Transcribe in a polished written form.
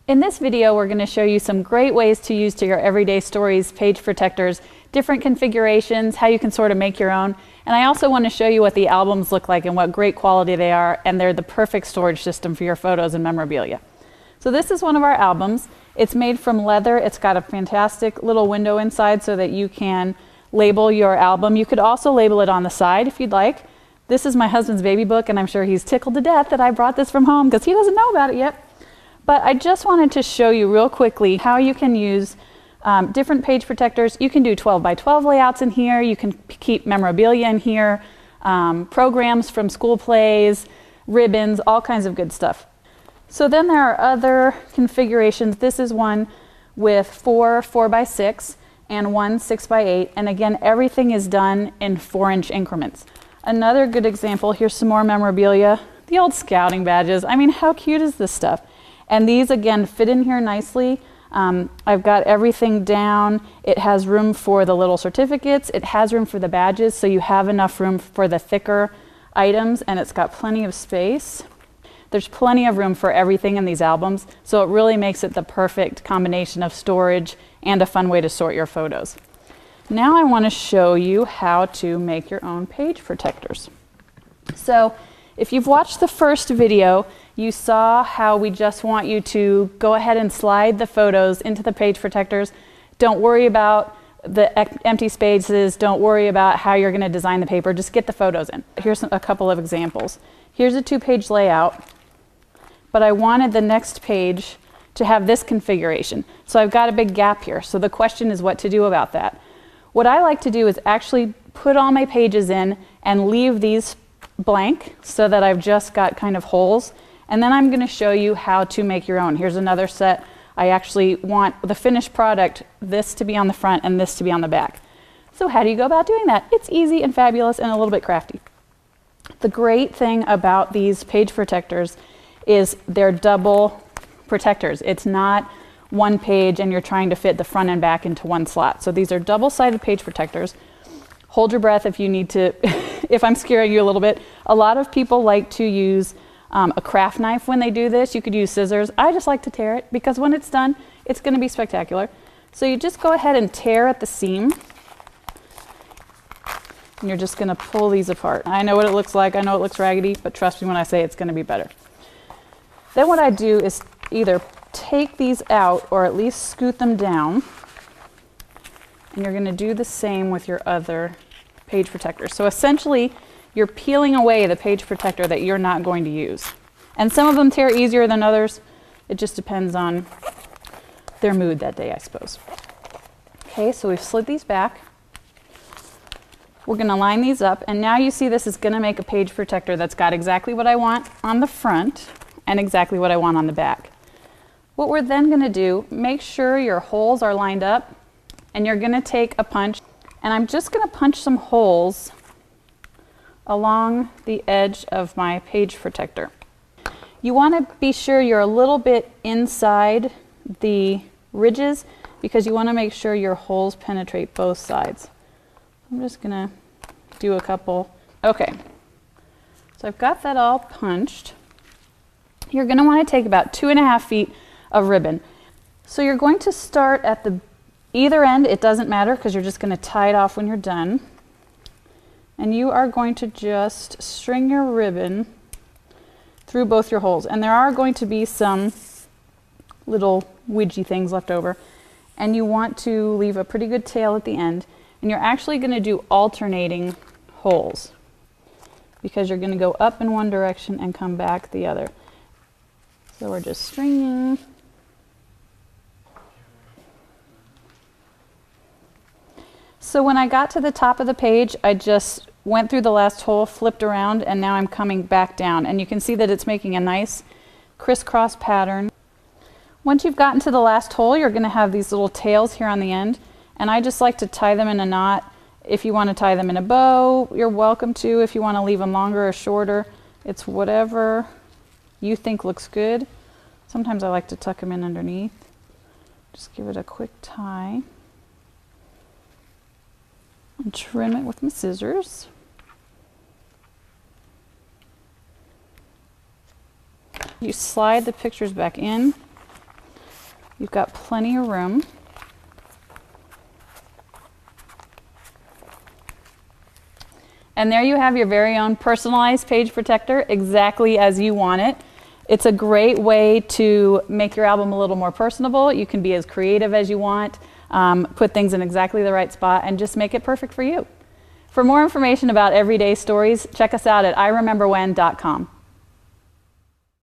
In this video, we're going to show you some great ways to use to your everyday stories page protectors, different configurations, how you can sort of make your own. And I also want to show you what the albums look like and what great quality they are, and they're the perfect storage system for your photos and memorabilia. So this is one of our albums. It's made from leather. It's got a fantastic little window inside so that you can label your album. You could also label it on the side if you'd like. This is my husband's baby book, and I'm sure he's tickled to death that I brought this from home because he doesn't know about it yet. But I just wanted to show you real quickly how you can use different page protectors. You can do 12 by 12 layouts in here. You can keep memorabilia in here, programs from school plays, ribbons, all kinds of good stuff. So then there are other configurations. This is one with 4 4x6 and 1 6x8. And again, everything is done in 4-inch increments. Another good example, here's some more memorabilia. The old scouting badges. I mean, how cute is this stuff? And these, again, fit in here nicely. I've got everything down. It has room for the little certificates. It has room for the badges, so you have enough room for the thicker items, and it's got plenty of space. There's plenty of room for everything in these albums, so it really makes it the perfect combination of storage and a fun way to sort your photos. Now I want to show you how to make your own page protectors. So if you've watched the first video, you saw how we just want you to go ahead and slide the photos into the page protectors. Don't worry about the empty spaces. Don't worry about how you're going to design the paper. Just get the photos in. Here's a couple of examples. Here's a 2-page layout, but I wanted the next page to have this configuration. So I've got a big gap here. So the question is what to do about that. What I like to do is actually put all my pages in and leave these blank so that I've just got kind of holes. And then I'm going to show you how to make your own. Here's another set. I actually want the finished product, this to be on the front and this to be on the back. So how do you go about doing that? It's easy and fabulous and a little bit crafty. The great thing about these page protectors is they're double protectors. It's not one page and you're trying to fit the front and back into one slot. So these are double-sided page protectors. Hold your breath if you need to, if I'm scaring you a little bit. A lot of people like to use a craft knife when they do this. You could use scissors. I just like to tear it because when it's done, it's going to be spectacular. So you just go ahead and tear at the seam. And you're just going to pull these apart. I know what it looks like. I know it looks raggedy, but trust me when I say it's going to be better. Then what I do is either take these out or at least scoot them down. And you're going to do the same with your other page protectors. So essentially, you're peeling away the page protector that you're not going to use. And some of them tear easier than others. It just depends on their mood that day, I suppose. Okay, so we've slid these back. We're going to line these up, and now you see this is going to make a page protector that's got exactly what I want on the front and exactly what I want on the back. What we're then going to do, make sure your holes are lined up, and you're going to take a punch, and I'm just going to punch some holes along the edge of my page protector. You want to be sure you're a little bit inside the ridges because you want to make sure your holes penetrate both sides. I'm just going to do a couple. Okay, so I've got that all punched. You're going to want to take about 2.5 feet of ribbon. So you're going to start at the either end. It doesn't matter because you're just going to tie it off when you're done. And you are going to just string your ribbon through both your holes. And there are going to be some little widgy things left over. And you want to leave a pretty good tail at the end. And you're actually going to do alternating holes because you're going to go up in one direction and come back the other. So we're just stringing. So when I got to the top of the page, I just went through the last hole, flipped around, and now I'm coming back down. And you can see that it's making a nice crisscross pattern. Once you've gotten to the last hole, you're going to have these little tails here on the end. And I just like to tie them in a knot. If you want to tie them in a bow, you're welcome to. If you want to leave them longer or shorter, it's whatever you think looks good. Sometimes I like to tuck them in underneath. Just give it a quick tie. And trim it with my scissors. You slide the pictures back in. You've got plenty of room. And there you have your very own personalized page protector, exactly as you want it. It's a great way to make your album a little more personable. You can be as creative as you want, put things in exactly the right spot, and just make it perfect for you. For more information about everyday stories, check us out at irememberwhen.com.